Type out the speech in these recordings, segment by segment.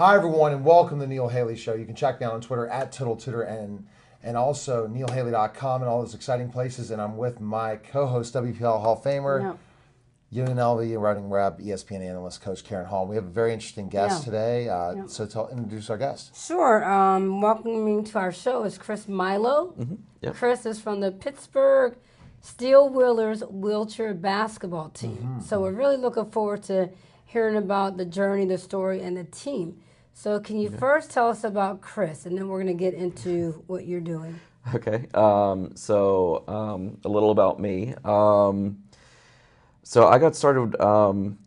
Hi, everyone, and welcome to the Neil Haley Show. You can check me out on Twitter at TittleTutor and also neilhaley.com and all those exciting places. And I'm with my co-host, WPL Hall of Famer, UNLV running rep, ESPN analyst, Coach Karen Hall. We have a very interesting guest today. So introduce our guest. Sure. Welcoming to our show is Chris Milo. Chris is from the Pittsburgh Steelwheelers wheelchair basketball team. So we're really looking forward to hearing about the journey, the story, and the team. So can you first tell us about Chris, and then we're going to get into what you're doing. Okay. So a little about me. So I got started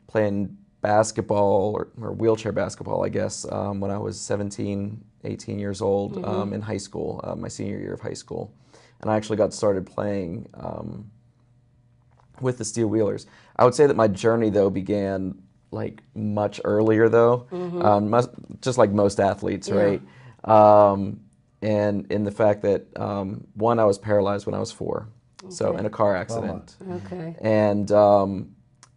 playing basketball or wheelchair basketball, I guess, when I was 17, 18 years old in high school, my senior year of high school. And I actually got started playing with the Steelwheelers. I would say that my journey, though, began like much earlier, though, just like most athletes, right? And in the fact that, one, I was paralyzed when I was 4. So in a car accident.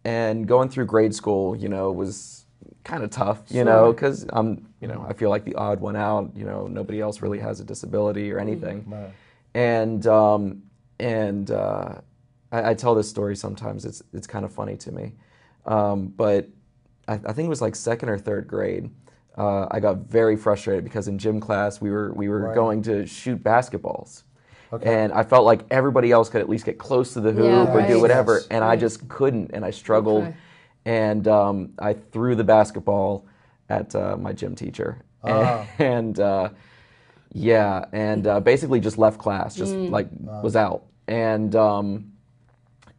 And going through grade school, was kind of tough, know, because I feel like the odd one out. Nobody else really has a disability or anything. And I tell this story sometimes. It's kind of funny to me, but I think it was like 2nd or 3rd grade. I got very frustrated because in gym class we were going to shoot basketballs. And I felt like everybody else could at least get close to the hoop or do whatever, and I just couldn't, and I struggled. And I threw the basketball at my gym teacher, and basically just left class, just was out. And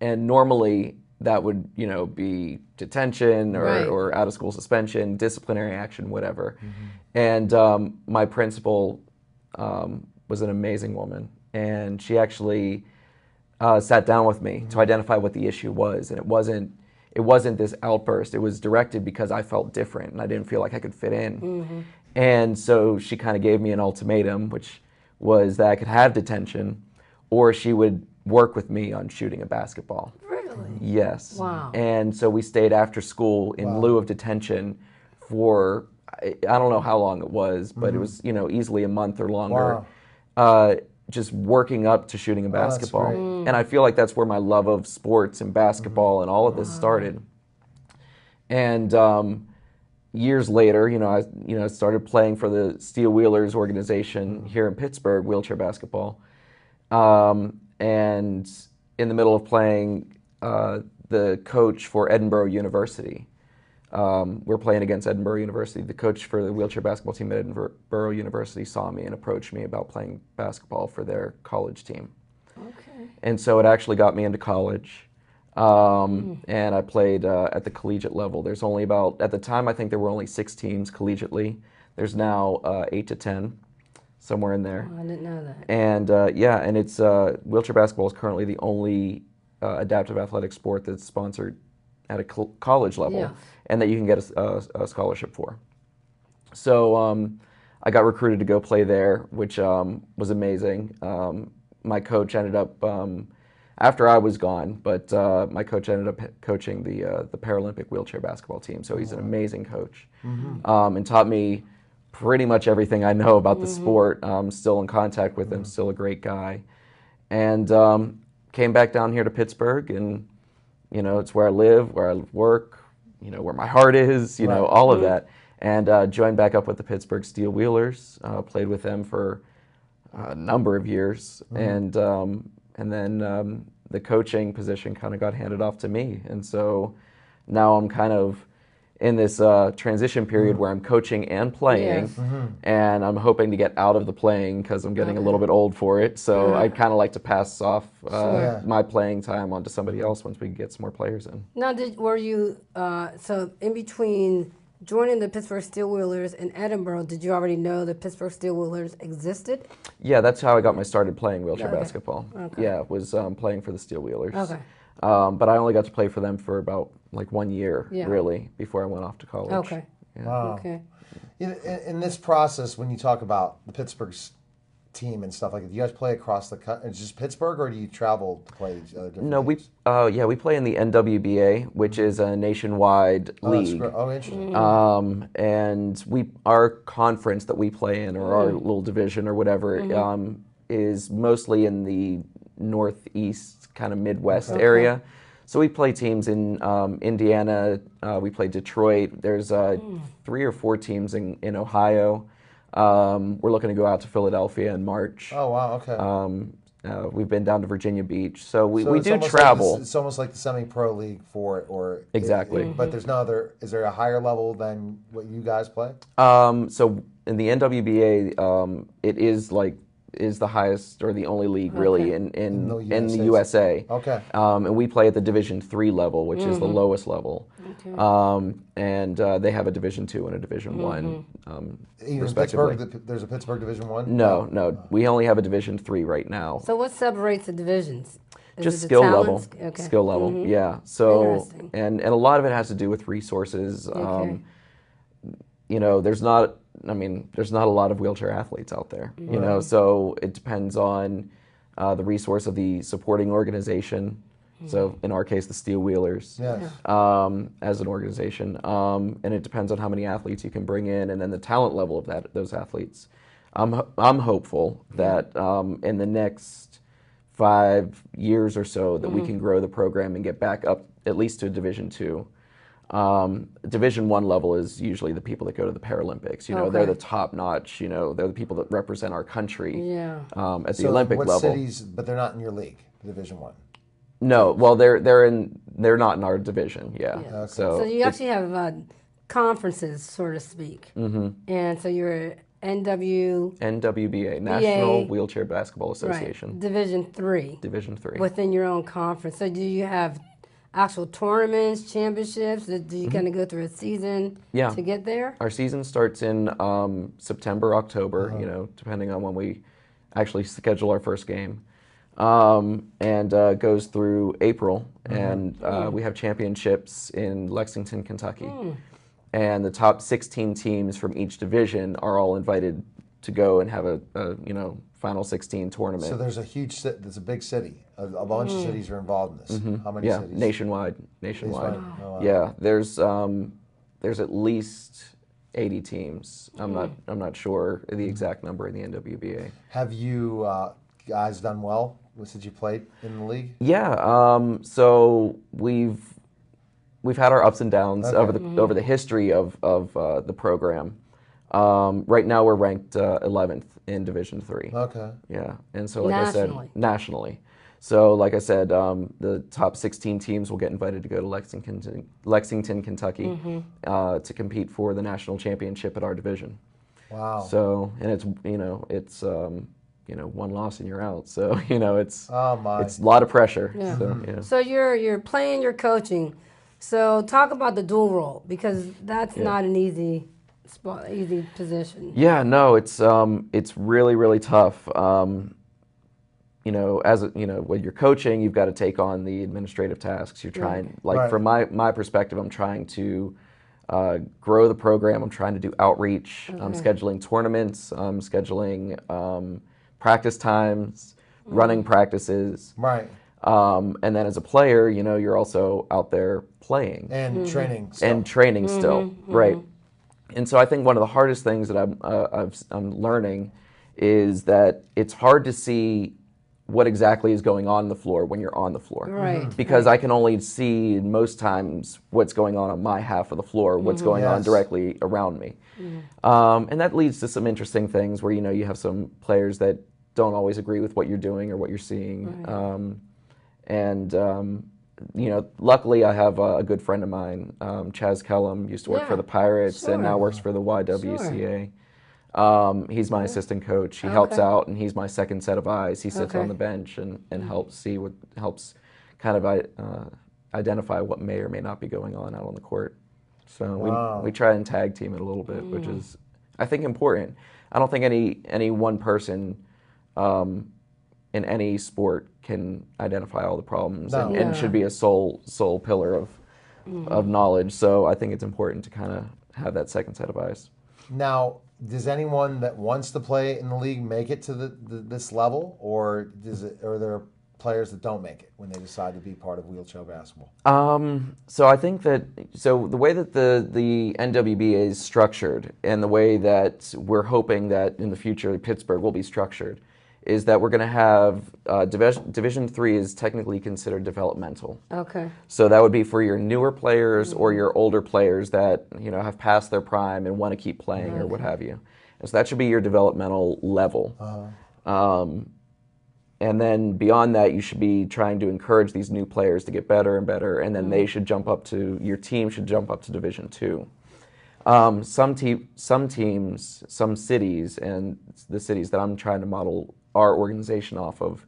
normally that would be detention or out of school suspension, disciplinary action, whatever. And my principal was an amazing woman. And she actually sat down with me to identify what the issue was. And it wasn't this outburst. It was directed because I felt different and I didn't feel like I could fit in. And so she kind of gave me an ultimatum, which was that I could have detention or she would work with me on shooting a basketball. Really? Yes. Wow. And so we stayed after school in lieu of detention for, I don't know how long it was, but it was, easily a month or longer. Just working up to shooting a basketball. And I feel like that's where my love of sports and basketball and all of this started. And years later, I started playing for the Steelwheelers organization here in Pittsburgh, wheelchair basketball. And in the middle of playing, the coach for Edinboro University, we're playing against Edinboro University. The coach for the wheelchair basketball team at Edinboro University saw me and approached me about playing basketball for their college team. And so it actually got me into college. And I played at the collegiate level. There's only at the time, I think there were only 6 teams collegiately. There's now 8 to 10, somewhere in there. Oh, I didn't know that. And and it's wheelchair basketball is currently the only adaptive athletic sport that's sponsored at a college level, and that you can get a scholarship for. So I got recruited to go play there, which was amazing. My coach ended up, after I was gone, but my coach ended up coaching the Paralympic wheelchair basketball team, so he's an amazing coach, and taught me pretty much everything I know about the sport. I'm still in contact with him, still a great guy. And came back down here to Pittsburgh, and it's where I live, where I work, where my heart is, all of that. And joined back up with the Pittsburgh Steelwheelers, played with them for a number of years. And then the coaching position kind of got handed off to me. And so now I'm kind of in this transition period where I'm coaching and playing, and I'm hoping to get out of the playing because I'm getting a little bit old for it. So I'd kind of like to pass off my playing time onto somebody else once we get some more players in. Now, were you, so in between joining the Pittsburgh Steelwheelers in Edinboro, did you already know the Pittsburgh Steelwheelers existed? Yeah, that's how I got my started playing wheelchair basketball. Yeah, was playing for the Steelwheelers. But I only got to play for them for about 1 year, really, before I went off to college. Wow. In this process, when you talk about the Pittsburgh team and stuff like that? Do you guys play across the country? Is it just Pittsburgh, or do you travel to play different No, teams? we play in the NWBA, which is a nationwide league. Interesting. And our conference that we play in, or our little division or whatever, is mostly in the northeast, kind of Midwest area. So we play teams in Indiana. We play Detroit. There's 3 or 4 teams in Ohio. We're looking to go out to Philadelphia in March. Oh, wow, okay. We've been down to Virginia Beach, so we it's do almost travel. Like it's almost like the semi-pro league for it, or Exactly. But there's no other. Is there a higher level than what you guys play? So in the NWBA, it is the highest or the only league really in the USA. Okay. And we play at the Division III level, which is the lowest level. Okay. And they have a Division II and a Division I, Even respectively. Pittsburgh, there's a Pittsburgh Division I? No. We only have a Division III right now. So what separates the divisions? Is Just it the skill level. talents? Okay. Skill level, yeah. So, Interesting. and a lot of it has to do with resources. Okay. There's not a lot of wheelchair athletes out there, so it depends on the resource of the supporting organization. So in our case, the Steel Wheelers, Yes. as an organization, and it depends on how many athletes you can bring in, and then the talent level of those athletes. I'm hopeful that in the next 5 years or so that we can grow the program and get back up at least to Division II. Division I level is usually the people that go to the Paralympics. They're the top notch. They're the people that represent our country at the Olympic what level. cities? But they're not in your league, Division I. No, well, they're not in our division. Yeah. Okay. So you actually have conferences, so to speak. Mm-hmm. And so you're NWBA, National Wheelchair Basketball Association. Right. Division III. Division III. Within your own conference. So do you have actual tournaments, championships? Do you kind of go through a season to get there? Our season starts in September, October, depending on when we actually schedule our first game. And goes through April, and we have championships in Lexington, Kentucky. And the top 16 teams from each division are all invited to go and have a Final 16 tournament. So there's a big city. A bunch of cities are involved in this. How many cities? Nationwide. Oh, wow. Yeah, there's at least 80 teams. I'm not sure the exact number in the NWBA. Have you guys done well since you played in the league? Yeah. So we've had our ups and downs over the history of the program. Right now we're ranked 11th in Division III. Okay. Yeah, and so like I said, nationally. So like I said, the top 16 teams will get invited to go to Lexington, Kentucky, to compete for the national championship at our division. Wow. So, and it's one loss and you're out. So it's a lot of pressure. Yeah. So you're playing, you're coaching. So talk about the dual role, because that's not an easy position. Yeah, no, it's really, really tough. When you're coaching, you've got to take on the administrative tasks. You're trying, from my perspective, I'm trying to grow the program. I'm trying to do outreach. I'm scheduling tournaments. I'm scheduling practice times, running practices. Right. And then as a player, you're also out there playing and training still. Right. And so I think one of the hardest things that I'm learning is that it's hard to see what exactly is going on the floor when you're on the floor. Right. Because I can only see most times what's going on my half of the floor, what's going on directly around me. And that leads to some interesting things where, you have some players that don't always agree with what you're doing or what you're seeing. Luckily I have a good friend of mine, Chaz Kellum, used to work for the Pirates and now works for the YWCA. He's my assistant coach. He helps out, and he's my second set of eyes. He sits on the bench and helps kind of identify what may or may not be going on out on the court. So we try and tag team it a little bit, which is, I think, important. I don't think any one person in any sport can identify all the problems and should be a sole pillar of knowledge. So I think it's important to kind of have that second set of eyes. Now, does anyone that wants to play in the league make it to this level, or are there players that don't make it when they decide to be part of wheelchair basketball? So I think that the way that the NWBA is structured, and the way that we're hoping that in the future Pittsburgh will be structured, is that we're going to have Division III is technically considered developmental. Okay. So that would be for your newer players or your older players that have passed their prime and want to keep playing or what have you. And so that should be your developmental level. And then beyond that, you should be trying to encourage these new players to get better and better, and then they should jump up to, your team should jump up to Division II. Some teams, some cities, and the cities that I'm trying to model our organization off of,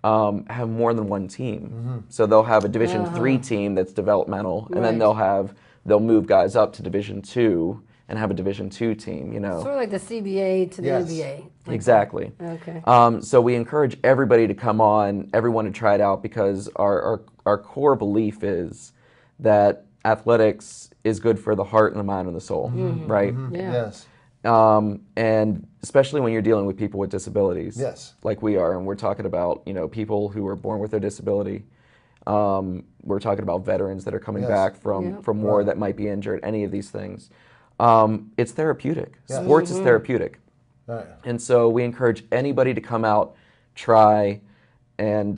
have more than one team. So they'll have a Division III team that's developmental, and then they'll move guys up to Division II and have a Division II team, Sort of like the CBA to the NBA. Exactly. Okay. So we encourage everybody to come on, everyone to try it out, because our core belief is that athletics is good for the heart and the mind and the soul, right? Yeah. Yes. And especially when you're dealing with people with disabilities, Yes. like we are, and we're talking about people who are born with their disability. We're talking about veterans that are coming back from war that might be injured. Any of these things, it's therapeutic. Yes. Sports is therapeutic, and so we encourage anybody to come out, try, and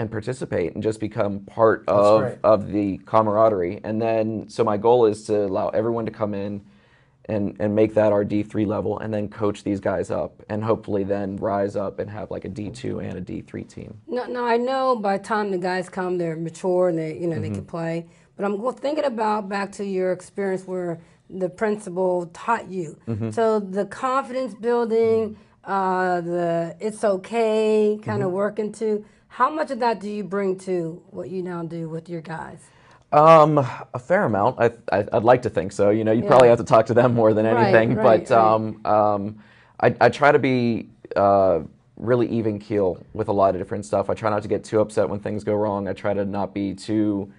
participate, and just become part of the camaraderie. And then, so my goal is to allow everyone to come in and make that our D3 level, and then coach these guys up, and hopefully then rise up and have like a D2 and a D3 team. No, I know by the time the guys come, they're mature and they can play. But I'm thinking about back to your experience where the principal taught you. So the confidence building, the it's okay kind of working to. How much of that do you bring to what you now do with your guys? A fair amount. I'd like to think so. You probably have to talk to them more than anything. But I try to be really even keel with a lot of different stuff. I try not to get too upset when things go wrong. I try to not be too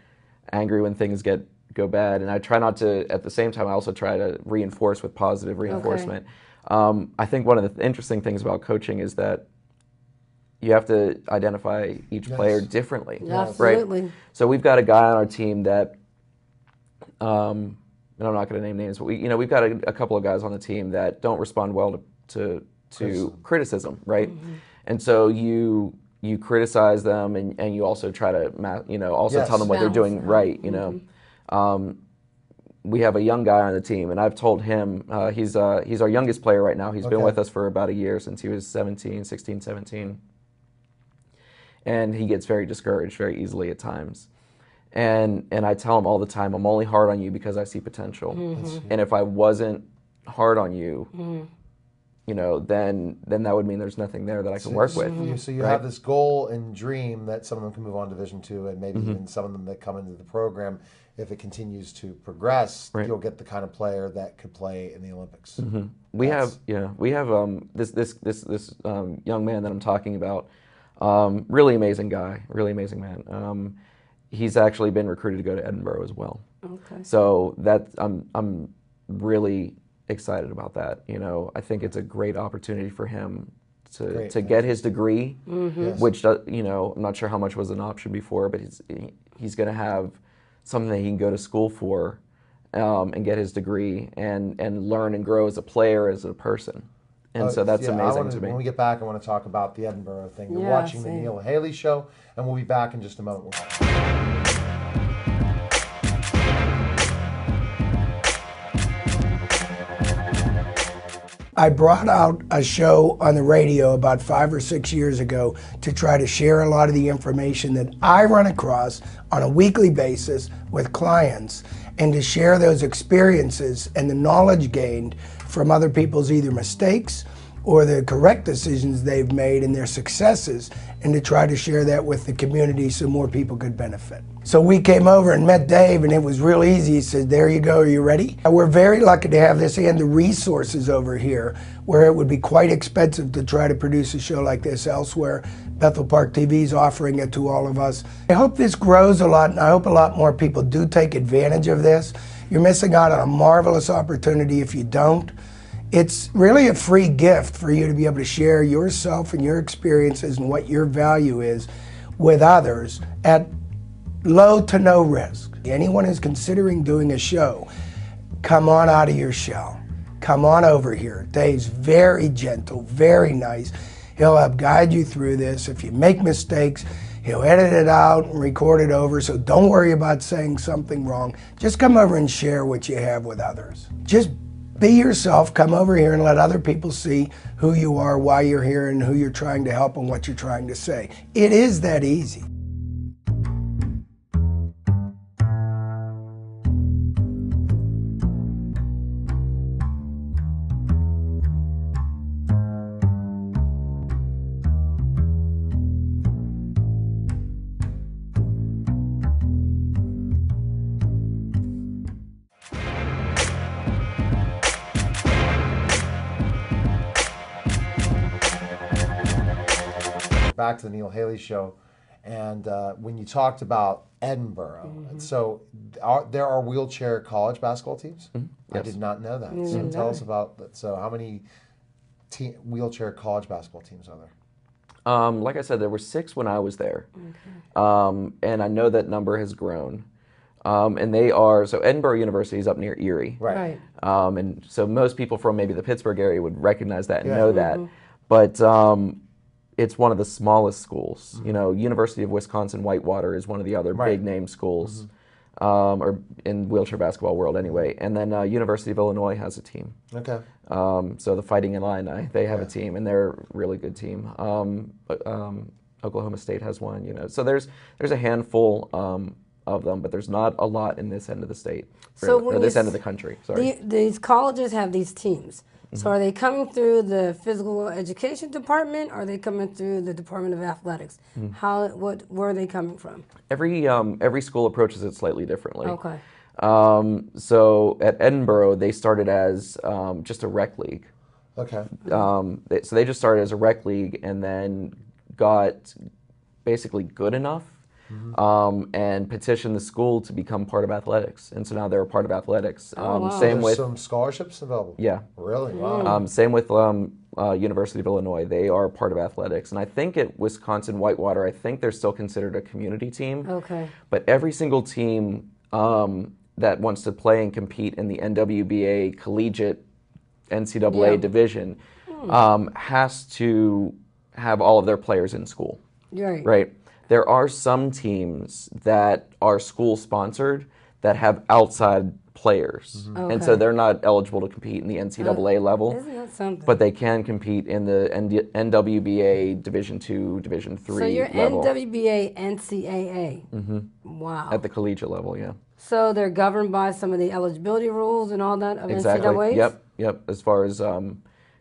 angry when things go bad. And I try not to, at the same time, I also try to reinforce with positive reinforcement. I think one of the interesting things about coaching is that you have to identify each player differently, Absolutely. right? So we've got a guy on our team that, and I'm not going to name names, but we've got a couple of guys on the team that don't respond well to criticism, right? And so you criticize them, and you also try to tell them what they're doing right. We have a young guy on the team, and I've told him he's our youngest player right now. He's been with us for about a year, since he was 16, 17. And he gets very discouraged very easily at times. And I tell him all the time, I'm only hard on you because I see potential. And if I wasn't hard on you, then that would mean there's nothing there that I can work with. So you have this goal and dream that some of them can move on to Division II, and maybe even some of them that come into the program, if it continues to progress, you'll get the kind of player that could play in the Olympics. We have this young man that I'm talking about. Really amazing guy, really amazing man. He's actually been recruited to go to Edinburgh as well. Okay. So I'm really excited about that. I think it's a great opportunity for him to get his degree, which I'm not sure how much was an option before, but he's going to have something that he can go to school for, and get his degree and learn and grow as a player, as a person. And so that's amazing to me. When we get back, I want to talk about the Edinburgh thing. You're watching the Neil Haley Show, and we'll be back in just a moment. I brought out a show on the radio about 5 or 6 years ago to try to share a lot of the information that I run across on a weekly basis with clients, and to share those experiences and the knowledge gained from other people's either mistakes or the correct decisions they've made and their successes, and to try to share that with the community so more people could benefit. So we came over and met Dave, and it was real easy. He said, there you go, are you ready? We're very lucky to have this and the resources over here, where it would be quite expensive to try to produce a show like this elsewhere. Bethel Park TV is offering it to all of us. I hope this grows a lot, and I hope a lot more people do take advantage of this. You're missing out on a marvelous opportunity if you don't. it's really a free gift for you to be able to share yourself and your experiences and what your value is with others at low to no risk. Anyone who's considering doing a show, come on out of your shell. Come on over here. Dave's very gentle, very nice. He'll help guide you through this. If you make mistakes, he'll edit it out and record it over, so don't worry about saying something wrong. Just come over and share what you have with others. Just be yourself, come over here and let other people see who you are, why you're here, and who you're trying to help and what you're trying to say. It is that easy. Back to the Neil Haley Show, and when you talked about Edinboro, and so there are wheelchair college basketball teams? Yes. I did not know that. So tell us about that. So how many wheelchair college basketball teams are there? Like I said, there were 6 when I was there, and I know that number has grown. And they are, so Edinboro University is up near Erie. Right. And so most people from maybe the Pittsburgh area would recognize that and know that. But it's one of the smallest schools. You know, University of Wisconsin-Whitewater is one of the other big name schools, or in wheelchair basketball world anyway. And then University of Illinois has a team. Okay. So the Fighting Illini, they have a team, and they're a really good team. Oklahoma State has one. You know, so there's a handful of them, but there's not a lot in this end of the state, or this end of the country. Sorry. These colleges have these teams. So are they coming through the physical education department, or are they coming through the Department of Athletics? Where are they coming from? Every school approaches it slightly differently. Okay. So at Edinboro, they started as just a rec league. Okay. So they just started as a rec league, and then got basically good enough and petitioned the school to become part of athletics, and so now they're a part of athletics. Same with some scholarships available. Yeah. Really? Wow. Same with University of Illinois. They are part of athletics, and I think at Wisconsin-Whitewater, I think they're still considered a community team. Okay. But every single team that wants to play and compete in the NWBA collegiate NCAA division has to have all of their players in school. Right. There are some teams that are school sponsored that have outside players, and so they're not eligible to compete in the NCAA level. Isn't that something? But they can compete in the NWBA Division II, Division III So you're level. NWBA, NCAA. Wow. At the collegiate level, yeah. So they're governed by some of the eligibility rules and all that of Exactly. NCAAs? Yep.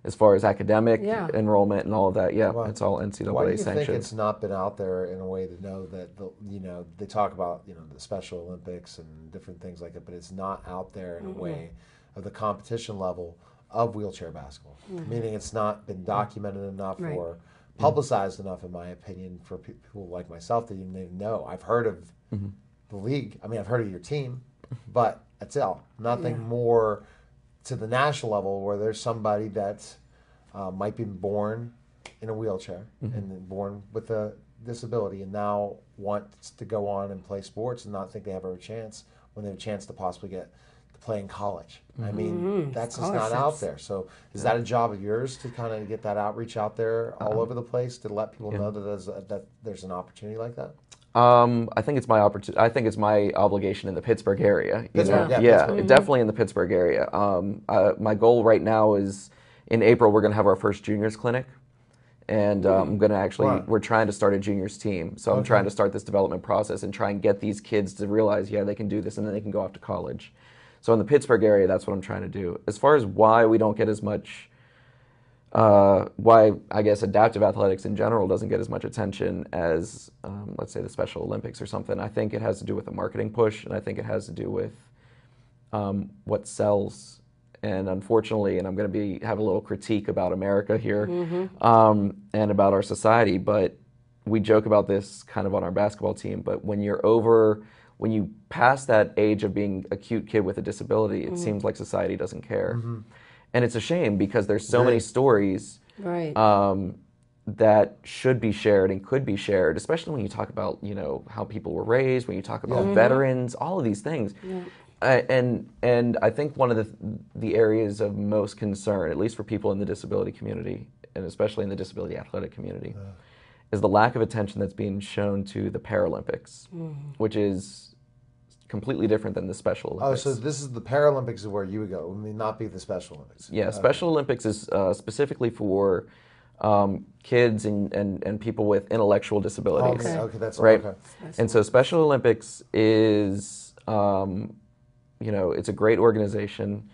As far as academic enrollment and all of that, it's all NCAA Why do you sanctioned. think it's not been out there in a way to know that they talk about the Special Olympics and different things like that, but it's not out there in a way of the competition level of wheelchair basketball. Meaning it's not been documented enough or publicized enough, in my opinion, for people like myself that even know. I've heard of the league. I mean, I've heard of your team, but that's all. Nothing more to the national level where there's somebody that might be born in a wheelchair and born with a disability and now wants to go on and play sports and not think they have a chance when they have a chance to possibly get to play in college. I mean, that's just not out there. So is that a job of yours to kind of get that outreach out there all over the place to let people know that there's an opportunity like that? I think it's my opportunity. I think it's my obligation in the Pittsburgh area. Pittsburgh. Definitely in the Pittsburgh area. My goal right now is in April we're going to have our first juniors clinic, and I'm going to we're trying to start a juniors team. So I'm trying to start this development process and try and get these kids to realize, they can do this, and then they can go off to college. So in the Pittsburgh area, that's what I'm trying to do. As far as why we don't get as much. Why I guess adaptive athletics in general doesn't get as much attention as, let's say, the Special Olympics or something. I think it has to do with the marketing push, and I think it has to do with what sells. And unfortunately, and I'm going to have a little critique about America here and about our society, but we joke about this kind of on our basketball team, but when you pass that age of being a cute kid with a disability, it seems like society doesn't care. And it's a shame because there's so many stories that should be shared and could be shared, especially when you talk about, you know, how people were raised, when you talk about veterans, all of these things. And I think one of the areas of most concern, at least for people in the disability community, and especially in the disability athletic community, is the lack of attention that's being shown to the Paralympics, which is completely different than the Special Olympics. Oh, so this is the Paralympics is where you would go, I mean, not be the Special Olympics. Yeah, Special Olympics is specifically for kids and people with intellectual disabilities. Okay, that's right. Okay. And so Special Olympics is, you know, it's a great organization.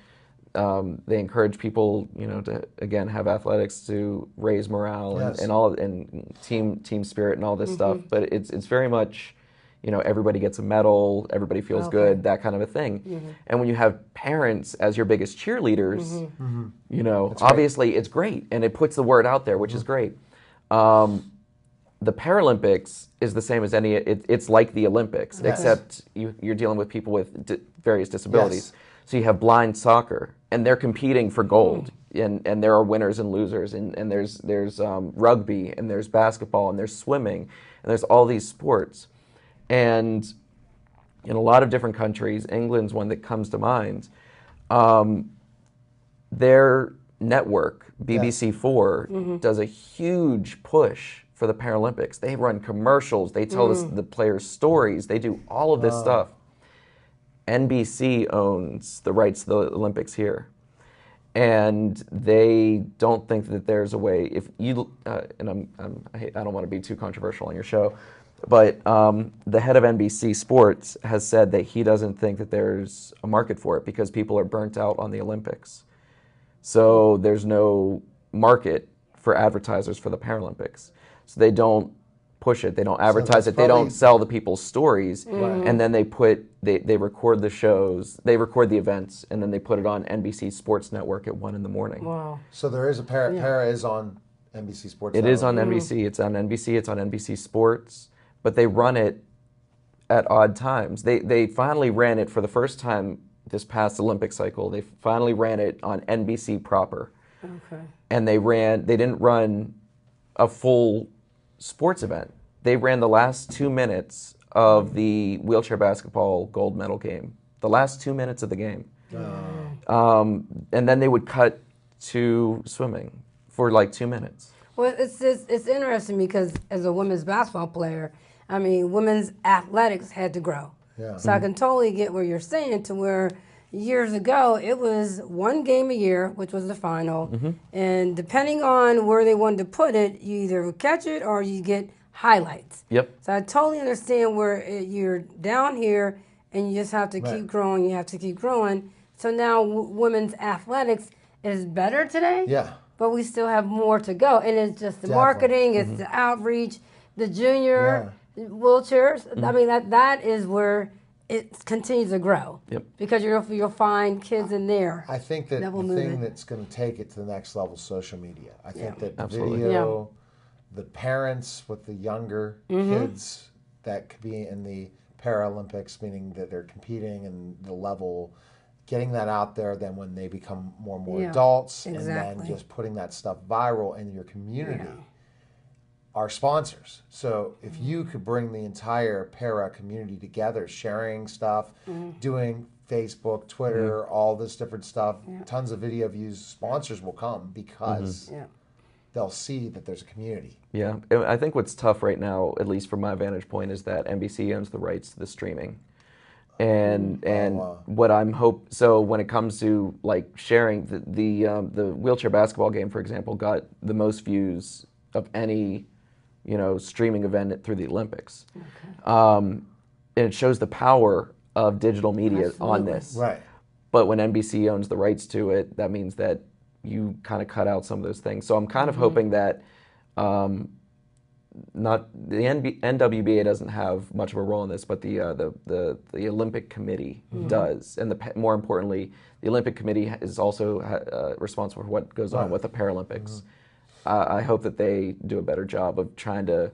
They encourage people, you know, to again have athletics to raise morale and all and team spirit and all this stuff. But it's very much, you know, everybody gets a medal, everybody feels good, that kind of a thing. And when you have parents as your biggest cheerleaders, you know, obviously it's great and it puts the word out there, which is great. The Paralympics is the same as any. It's like the Olympics, except you're dealing with people with various disabilities. So you have blind soccer, and they're competing for gold, and there are winners and losers, and there's rugby, and there's basketball, and there's swimming, and there's all these sports. And in a lot of different countries, England's one that comes to mind, their network, BBC4, does a huge push for the Paralympics. They run commercials, they tell the players stories, they do all of this stuff. NBC owns the rights to the Olympics here. And they don't think that there's a way, if you, and I don't want to be too controversial on your show, but the head of NBC Sports has said that he doesn't think that there's a market for it because people are burnt out on the Olympics. So there's no market for advertisers for the Paralympics. So they don't push it, they don't advertise it, they don't sell the people's stories, and then they record the shows, they record the events, and then they put it on NBC Sports Network at 1 in the morning. Wow. So there is a Para is on NBC Sports. It is on NBC, it's on NBC, it's on NBC Sports, but they run it at odd times. They finally ran it for the first time this past Olympic cycle. They finally ran it on NBC proper. Okay. And they didn't run a full sports event. They ran the last 2 minutes of the wheelchair basketball gold medal game. The last 2 minutes of the game. And then they would cut to swimming for like 2 minutes. Well, it's interesting because as a women's basketball player, I mean, women's athletics had to grow. Yeah. So I can totally get what you're saying to where years ago it was one game a year, which was the final. And depending on where they wanted to put it, you either would catch it or you get highlights. Yep. So I totally understand where you're down here and you just have to keep growing. You have to keep growing. So now women's athletics is better today. Yeah. But we still have more to go. And it's just the marketing, it's the outreach, the junior wheelchairs. I mean, that is where it continues to grow. Yep. Because you'll find kids in there. I think that the thing that's going to take it to the next level is social media. I think that the video, the parents with the younger kids that could be in the Paralympics, meaning that they're competing and the level, getting that out there, then when they become more and more adults, and then just putting that stuff viral in your community are sponsors. So if you could bring the entire para community together, sharing stuff, doing Facebook, Twitter, all this different stuff, tons of video views, sponsors will come because they'll see that there's a community. Yeah, I think what's tough right now, at least from my vantage point, is that NBC owns the rights to the streaming. And what I'm so when it comes to like sharing the wheelchair basketball game, for example, got the most views of any streaming event through the Olympics. And it shows the power of digital media on this. Right. But when NBC owns the rights to it, that means that you kind of cut out some of those things. So I'm kind of hoping that not the NWBA doesn't have much of a role in this, but the Olympic Committee does, and more importantly, the Olympic Committee is also responsible for what goes on with the Paralympics. I hope that they do a better job of trying to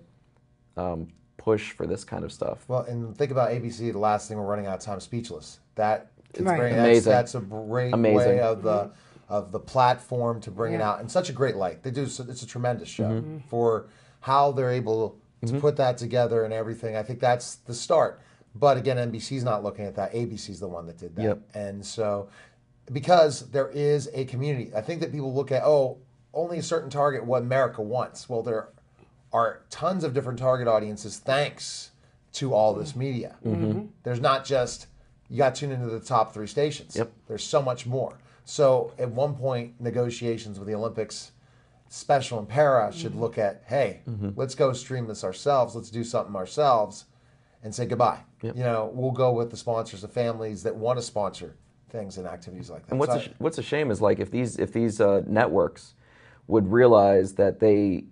push for this kind of stuff. Well, and think about ABC. The last thing we're running out of time, Speechless. That it's amazing. That's a great way of of the platform to bring it out in such a great light. They do. It's a tremendous show for how they're able to put that together and everything. I think that's the start. But again, NBC's not looking at that. ABC's the one that did that. And so, because there is a community, I think that people look at, only a certain target, what America wants. Well, there are tons of different target audiences thanks to all this media. There's not just, you got tuned into the top 3 stations. There's so much more. So at one point, negotiations with the Olympics Special and Para should look at, hey, let's go stream this ourselves. Let's do something ourselves and say goodbye. We'll go with the sponsors, the families that want to sponsor things and activities like that. And what's a shame is like if these networks would realize that they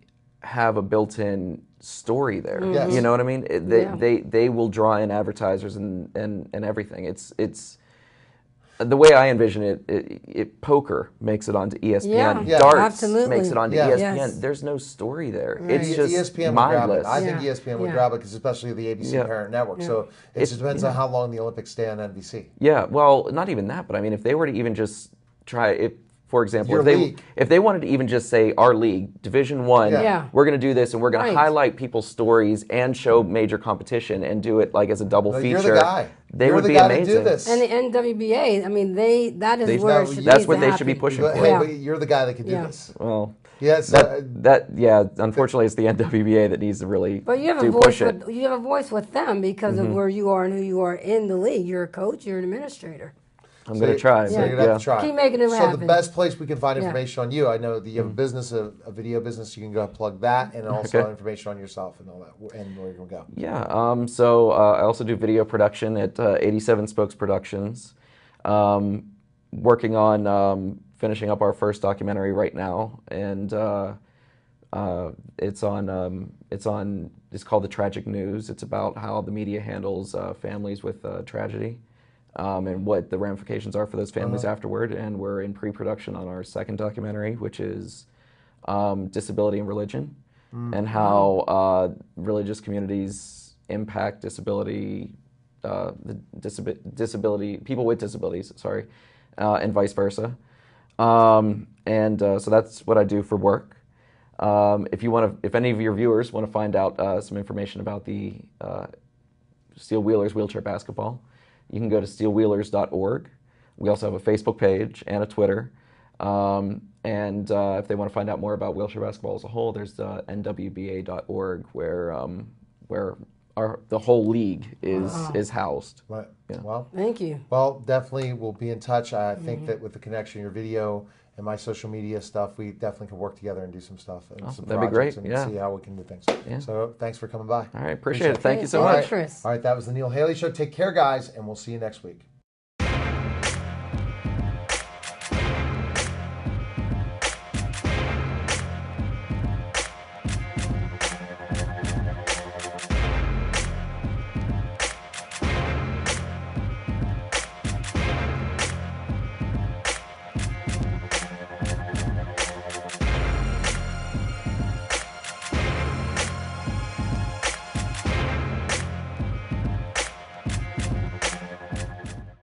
have a built-in story there. You know what I mean? They will draw in advertisers and everything. It's the way I envision it, poker makes it onto ESPN. Darts makes it onto ESPN. There's no story there. It's just ESPN mindless. I think ESPN would grab it because especially the ABC parent network. So it just depends on how long the Olympics stay on NBC. Yeah, well, not even that, but I mean, if they were to even just try, for example, if they wanted to even just say our league, Division I, we're going to do this and we're going to highlight people's stories and show major competition and do it like as a double feature. You're the guy. They would be amazing. To do this. And the NWBA, I mean, that's what they should be pushing for. Hey, but you're the guy that can do this. Well, yes, unfortunately, it's the NWBA that needs to really push it. You have a voice with them because of where you are and who you are in the league. You're a coach, you're an administrator. I'm going to try. So you're going to have to try. Keep making it happen. So the best place we can find information on you, I know that you have a business, a video business. You can go plug that, and also information on yourself and all that, and where you're going to go. Yeah. So I also do video production at 87 Spokes Productions. Working on finishing up our first documentary right now, and it's called The Tragic News. It's about how the media handles families with tragedy. And what the ramifications are for those families afterward. And we're in pre-production on our second documentary, which is disability and religion, and how religious communities impact disability, disability people with disabilities. And vice versa. So that's what I do for work. If any of your viewers want to find out some information about the Steel Wheelers wheelchair basketball, you can go to steelwheelers.org. We also have a Facebook page and a Twitter. And if they want to find out more about wheelchair basketball as a whole, there's nwba.org where the whole league is housed. Right. Yeah. Well, thank you. Well, definitely we'll be in touch. I think that with the connection, your video and my social media stuff, we definitely can work together and do some stuff and some that'd be great. And see how we can do things. Yeah. So thanks for coming by. All right, appreciate it. Thank you so Thank much. you, Chris. All right, that was the Neil Haley Show. Take care, guys, and we'll see you next week.